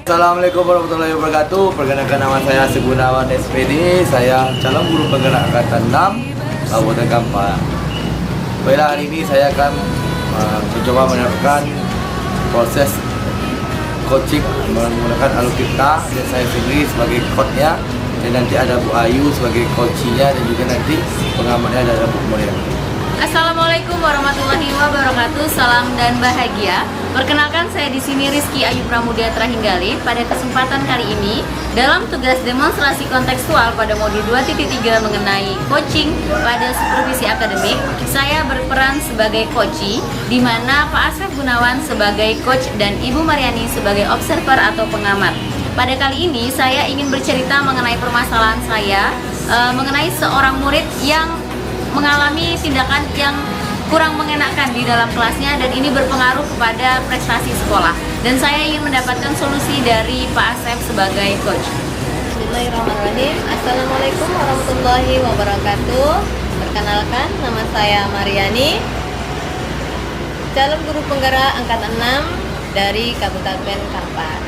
Assalamualaikum warahmatullahi wabarakatuh. Perkenalkan, nama saya Asep Gunawan SPD. Saya calon guru penggerak angkatan 6 Kabupaten Kampar. Baiklah, hari ini saya akan mencoba menerapkan proses coaching menggunakan Alukita, dan saya sendiri sebagai coachnya, dan nanti ada Bu Ayu sebagai coachnya, dan juga nanti pengamatnya ada Bu Maria. Assalamualaikum warahmatullahi wabarakatuh. Salam dan bahagia. Perkenalkan, saya di sini Rizky Ayu Pramudia Trahinggalih. Pada kesempatan kali ini, dalam tugas demonstrasi kontekstual pada modul 2.3 mengenai coaching pada supervisi akademik, saya berperan sebagai coachee, di mana Pak Asep Gunawan sebagai coach dan Ibu Mariani sebagai observer atau pengamat. Pada kali ini, saya ingin bercerita mengenai permasalahan saya mengenai seorang murid yang mengalami tindakan yang kurang mengenakan di dalam kelasnya, dan ini berpengaruh kepada prestasi sekolah, dan saya ingin mendapatkan solusi dari Pak Asep sebagai coach. Bismillahirrahmanirrahim. Assalamualaikum warahmatullahi wabarakatuh. Perkenalkan, nama saya Mariani, calon guru penggerak angkatan 6 dari Kabupaten Kampar.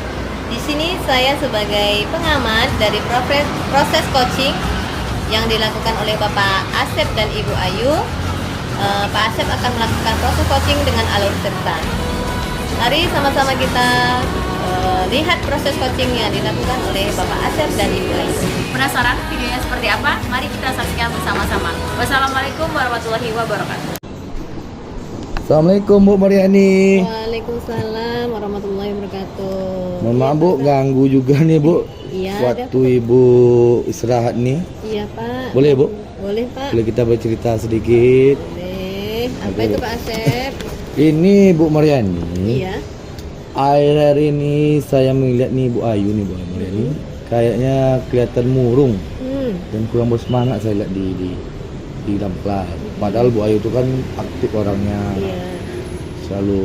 Di sini saya sebagai pengamat dari proses coaching yang dilakukan oleh Bapak Asep dan Ibu Ayu. Pak Asep akan melakukan proses coaching dengan alur cerita. Mari sama-sama kita lihat proses coaching yang dilakukan oleh Bapak Asep dan Ibu Ayu. Penasaran videonya seperti apa? Mari kita saksikan bersama-sama. Wassalamualaikum warahmatullahi wabarakatuh. Assalamualaikum Bu Mariani. Waalaikumsalam warahmatullahi wabarakatuh. Mohon maaf Bu, ganggu juga nih Bu. Iya, Waktu Ibu istirahat nih. Iya Pak. Boleh Bu? Boleh Pak. Boleh kita bercerita sedikit? Boleh. Apa Oke. itu Pak Asep? Ini Bu Mariani. Iya. Akhir ini saya melihat nih Bu Ayu nih Bu Mariani. Kayaknya kelihatan murung dan kurang bersemangat saya lihat di dalam kelas. Padahal Bu Ayu itu kan aktif orangnya. Iya. Selalu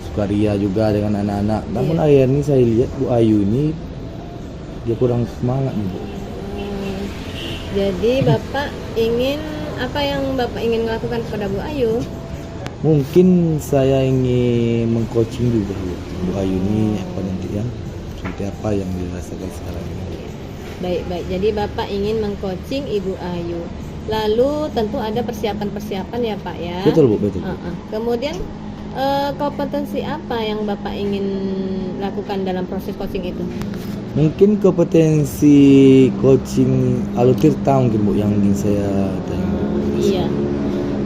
sukaria juga dengan anak-anak. Namun Iya. akhir ini saya lihat Bu Ayu ini dia kurang semangat nih Bu. Jadi Bapak ingin, apa yang Bapak ingin melakukan kepada Bu Ayu? Mungkin saya ingin mengcoaching juga Bu Ayu ini apa nanti ya, seperti apa yang dirasakan sekarang ini. Baik. Jadi Bapak ingin mengcoaching Ibu Ayu. Lalu tentu ada persiapan-persiapan ya Pak ya. Betul Bu, betul. Kemudian kompetensi apa yang Bapak ingin lakukan dalam proses coaching itu? Mungkin kompetensi coaching Alutirta mungkin Bu yang ingin saya tanya. Iya.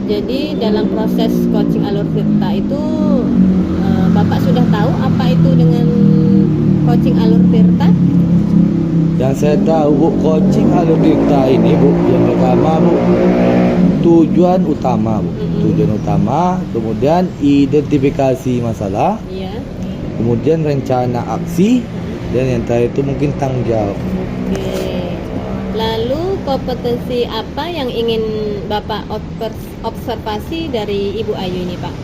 Jadi dalam proses coaching alur tirta itu Bapak sudah tahu apa itu dengan coaching alur tirta? Yang saya tahu Bu, coaching Alutirta ini Bu, yang pertama Bu, tujuan utama Bu. Tujuan utama, kemudian identifikasi masalah, Iya. kemudian rencana aksi, dan yang terakhir itu mungkin tanggung jawab. Oke. Lalu kompetensi apa yang ingin Bapak observasi dari Ibu Ayu ini Pak?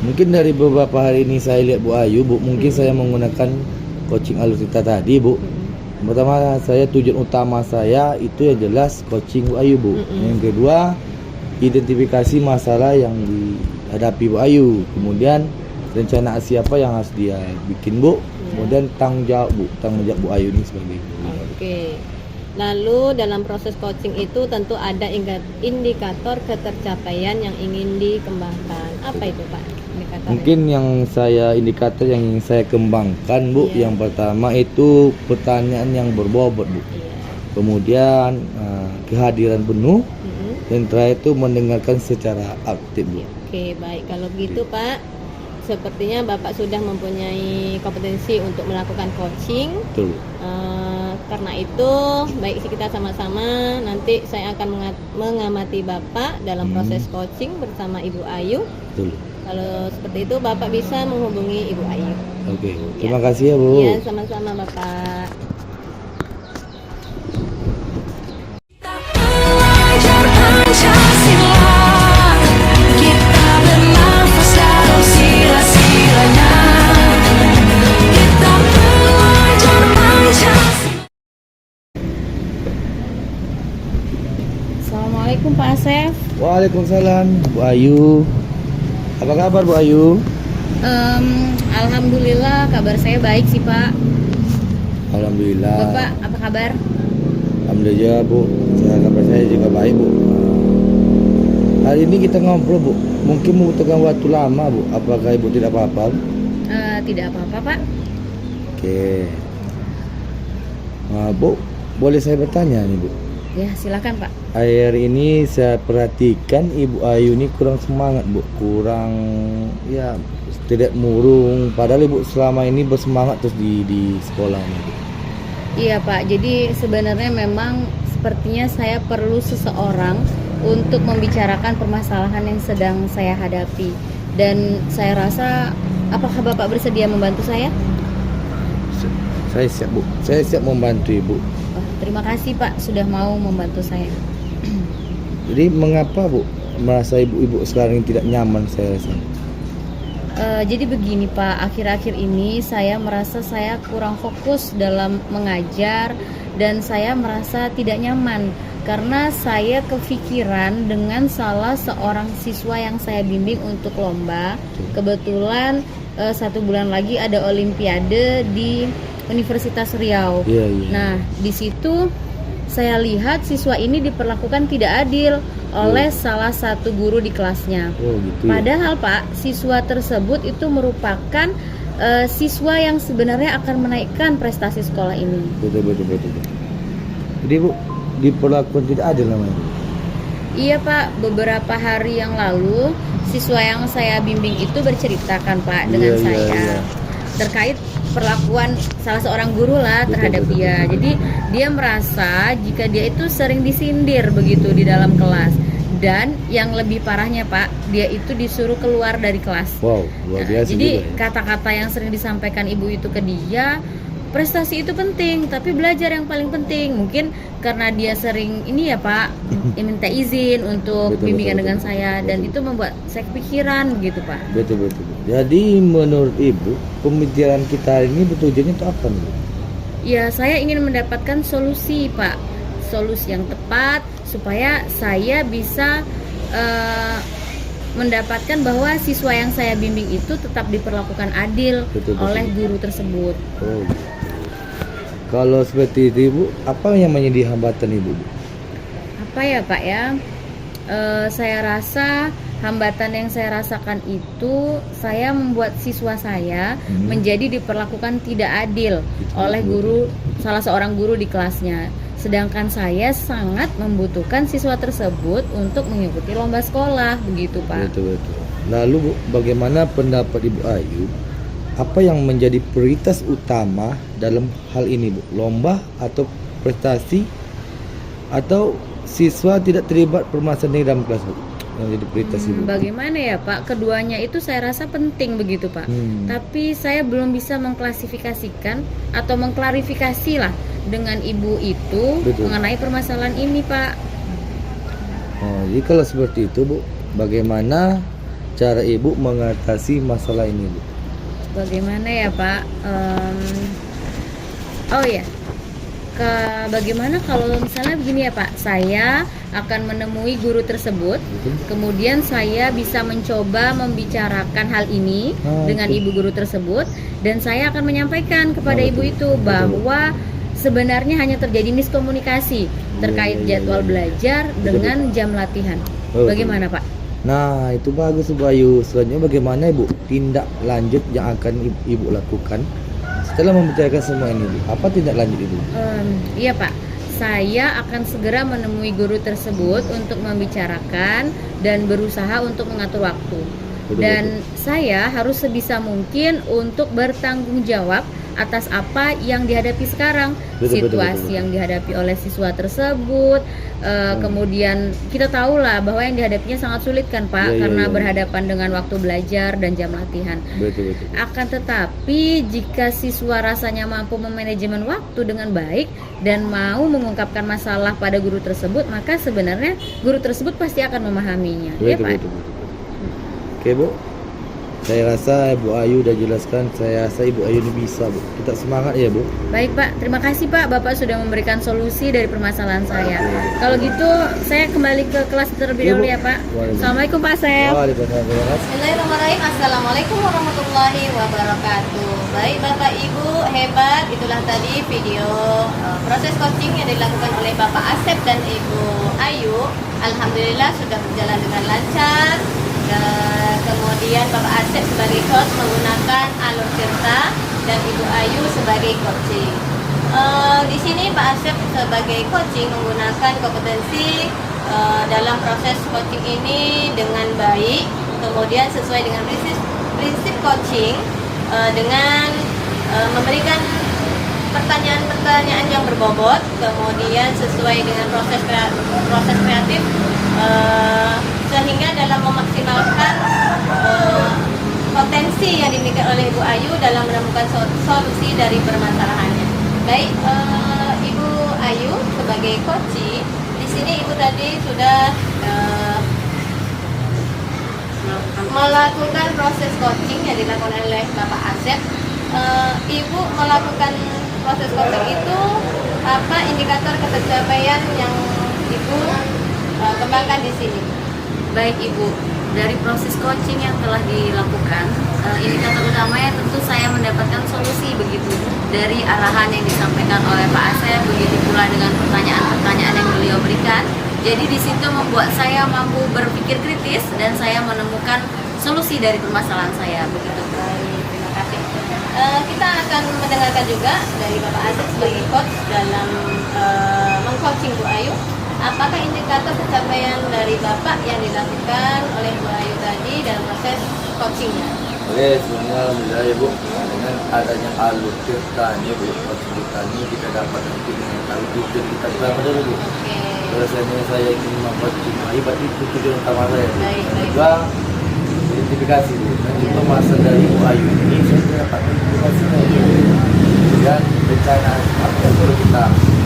Mungkin dari beberapa hari ini saya lihat Bu Ayu Bu, mungkin saya menggunakan coaching Alutirta tadi Bu. Pertama, saya tujuan utama saya itu yang jelas coaching Bu Ayu Bu. Yang kedua, identifikasi masalah yang dihadapi Bu Ayu. Kemudian rencana aksi apa yang harus dia bikin Bu. Kemudian tanggung jawab Bu Ayu ini sebagai Bu. Oke. Lalu dalam proses coaching itu tentu ada indikator ketercapaian yang ingin dikembangkan. Apa itu Pak? Indikator. Mungkin indikator yang ingin saya kembangkan Bu, Iya. yang pertama itu pertanyaan yang berbobot Bu. Iya. Kemudian kehadiran penuh, dan terakhir itu mendengarkan secara aktif Bu. Oke, baik. Kalau gitu Pak, sepertinya Bapak sudah mempunyai kompetensi untuk melakukan coaching. Betul Bu. Karena itu, baik kita sama-sama nanti saya akan mengamati Bapak dalam proses coaching bersama Ibu Ayu. Betul. Kalau seperti itu Bapak bisa menghubungi Ibu Ayu. Oke. Terima kasih ya Bu. Iya, sama-sama Bapak. Assalamualaikum Pak Asep. Waalaikumsalam Bu Ayu. Apa kabar Bu Ayu? Alhamdulillah kabar saya baik sih Pak. Alhamdulillah. Bapak, apa kabar? Alhamdulillah Bu, kabar saya juga baik Bu. Hari ini kita ngobrol Bu, mungkin membutuhkan waktu lama Bu. Apakah Ibu tidak apa-apa? Tidak apa-apa, Pak. Oke. Bu, boleh saya bertanya nih Bu? Ya, silakan Pak. Akhir ini saya perhatikan Ibu Ayu ini kurang semangat Bu, kurang ya tidak murung. Padahal Ibu selama ini bersemangat terus di sekolah ini Bu. Iya Pak, jadi sebenarnya memang sepertinya saya perlu seseorang untuk membicarakan permasalahan yang sedang saya hadapi. Dan saya rasa, apakah Bapak bersedia membantu saya? Saya siap Bu, saya siap membantu Ibu. Oh, terima kasih Pak sudah mau membantu saya. Jadi mengapa Bu merasa ibu-ibu sekarang ini tidak nyaman saya rasa? Jadi begini Pak, akhir-akhir ini saya merasa saya kurang fokus dalam mengajar dan saya merasa tidak nyaman karena saya kepikiran dengan salah seorang siswa yang saya bimbing untuk lomba. Kebetulan 1 bulan lagi ada Olimpiade di Universitas Riau. Iya. Nah, di situ saya lihat siswa ini diperlakukan tidak adil oleh salah satu guru di kelasnya. Oh gitu. Padahal Pak, siswa tersebut itu merupakan siswa yang sebenarnya akan menaikkan prestasi sekolah ini. Betul. Jadi Bu, diperlakukan tidak adil namanya. Iya Pak, beberapa hari yang lalu siswa yang saya bimbing itu berceritakan Pak dengan saya terkait perlakuan salah seorang guru lah terhadap dia. Jadi dia merasa jika dia itu sering disindir begitu di dalam kelas. Dan yang lebih parahnya Pak, dia itu disuruh keluar dari kelas. Wow, luar biasa. Jadi juga, ya. kata-kata yang sering disampaikan ibu itu ke dia, prestasi itu penting, tapi belajar yang paling penting. Mungkin karena dia sering ini ya Pak, minta izin untuk bimbingan dengan saya, dan itu membuat saya kepikiran gitu Pak. Betul. Jadi menurut Ibu, pembicaraan kita hari ini bertujuannya itu apa nih? Ya, saya ingin mendapatkan solusi Pak, solusi yang tepat supaya saya bisa mendapatkan bahwa siswa yang saya bimbing itu tetap diperlakukan adil oleh guru tersebut. Oh. Kalau seperti itu Ibu, apa yang menjadi hambatan Ibu? Apa ya Pak ya? Saya rasa hambatan yang saya rasakan itu saya membuat siswa saya menjadi diperlakukan tidak adil oleh guru, salah seorang guru di kelasnya. Sedangkan saya sangat membutuhkan siswa tersebut untuk mengikuti lomba sekolah, begitu Pak. Betul. Lalu Bu, bagaimana pendapat Ibu Ayu? Apa yang menjadi prioritas utama dalam hal ini Bu? Lomba atau prestasi atau siswa tidak terlibat permasalahan dalam kelas Bu? Yang jadi prioritas Ibu. Bagaimana ya Pak? Keduanya itu saya rasa penting begitu Pak. Tapi saya belum bisa mengklasifikasikan atau mengklarifikasi lah dengan ibu itu mengenai permasalahan ini Pak. Oh, jadi kalau seperti itu Bu, bagaimana cara Ibu mengatasi masalah ini Bu? Bagaimana ya Pak? Oh ya, bagaimana kalau misalnya begini ya Pak, saya akan menemui guru tersebut, kemudian saya bisa mencoba membicarakan hal ini dengan ibu guru tersebut, dan saya akan menyampaikan kepada ibu itu bahwa sebenarnya hanya terjadi miskomunikasi terkait jadwal belajar dengan jam latihan. Bagaimana Pak? Nah, itu bagus Bu Ayu. Selanjutnya bagaimana Ibu tindak lanjut yang akan Ibu lakukan setelah membicarakan semua ini Bu? Apa tindak lanjut Ibu? Iya Pak, saya akan segera menemui guru tersebut untuk membicarakan dan berusaha untuk mengatur waktu. Dan saya harus sebisa mungkin untuk bertanggung jawab atas apa yang dihadapi sekarang, situasi yang dihadapi oleh siswa tersebut. Kemudian kita tahulah bahwa yang dihadapinya sangat sulit kan Pak, karena berhadapan dengan waktu belajar dan jam latihan. Akan tetapi jika siswa rasanya mampu memanajemen waktu dengan baik dan mau mengungkapkan masalah pada guru tersebut, maka sebenarnya guru tersebut pasti akan memahaminya. Ya Pak. Oke Bu, Saya rasa Ibu Ayu udah jelaskan. Saya rasa Ibu Ayu ini bisa, Bu. Kita semangat ya, Bu. Baik Pak, terima kasih Pak. Bapak sudah memberikan solusi dari permasalahan saya. Kalau gitu, saya kembali ke kelas terlebih Iya, Bu. dahulu ya Pak. Waalaikumsalam. Assalamualaikum Pak Asep. Waalaikumsalam. Bismillahirrahmanirrahim. Assalamualaikum warahmatullahi wabarakatuh. Baik Bapak Ibu, hebat. Itulah tadi video proses coaching yang dilakukan oleh Bapak Asep dan Ibu Ayu. Alhamdulillah sudah berjalan dengan lancar. Kemudian Bapak Asep sebagai coach menggunakan alur cerita dan Ibu Ayu sebagai coaching. Di sini Pak Asep sebagai coaching menggunakan kompetensi dalam proses coaching ini dengan baik, kemudian sesuai dengan prinsip coaching dengan memberikan pertanyaan-pertanyaan yang berbobot, kemudian sesuai dengan proses kreatif, sehingga dalam memaksimalkan potensi yang dimiliki oleh Ibu Ayu dalam menemukan solusi dari permasalahannya. Baik, Ibu Ayu sebagai coach, di sini Ibu tadi sudah melakukan proses coaching yang dilakukan oleh Bapak Asep. Ibu melakukan proses coaching itu apa indikator pencapaian yang Ibu kembangkan di sini? Baik Ibu, dari proses coaching yang telah dilakukan, indikator utamanya tentu saya mendapatkan solusi begitu dari arahan yang disampaikan oleh Pak Asep, begitu pula dengan pertanyaan-pertanyaan yang beliau berikan. Jadi di situ membuat saya mampu berpikir kritis dan saya menemukan solusi dari permasalahan saya begitu. Baik, terima kasih. Kita akan mendengarkan juga dari Bapak Asep sebagai coach dalam mengcoaching Bu Ayu. Apakah indikator pencapaian dari Bapak yang dilakukan oleh Bu Ayu tadi dalam proses coachingnya? Oke, sebenarnya alhamdulillah ya, Bu. Dengan adanya alur cerita ini, Bu, cerita ini kita dapat nanti mengetahui tujuan kita pertama dulu, Bu. Oke. Biasanya saya ingin membuat Ayu, berarti itu tujuan utama saya. Baik, baik. Kedua, identifikasi, Bu. Dan itu masa dari Bu Ayu ini saya dapat identifikasinya, Bu. Dan rencana apa yang perlu kita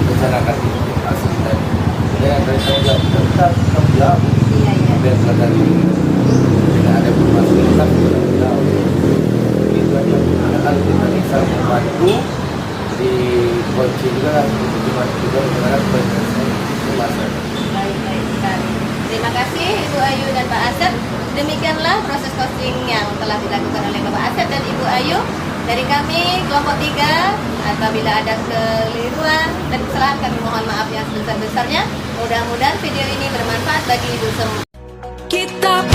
rencanakan di hasil kita ini. Dan rencana kita jawab. Iya, iya. Biar dari dengan ada informasi kita jawab. Begitu aja. Karena kita ini saling membantu di coaching juga kan, cuma juga bagaimana komunikasi masa. Baik, baik sekali. Terima kasih Ibu Ayu dan Pak Asep. Demikianlah proses coaching yang telah dilakukan oleh Bapak Asep dan Ibu Ayu. Dari kami kelompok 3, apabila ada keliruan dan kesalahan kami mohon maaf yang sebesar-besarnya. Mudah-mudahan video ini bermanfaat bagi Ibu semua. Kita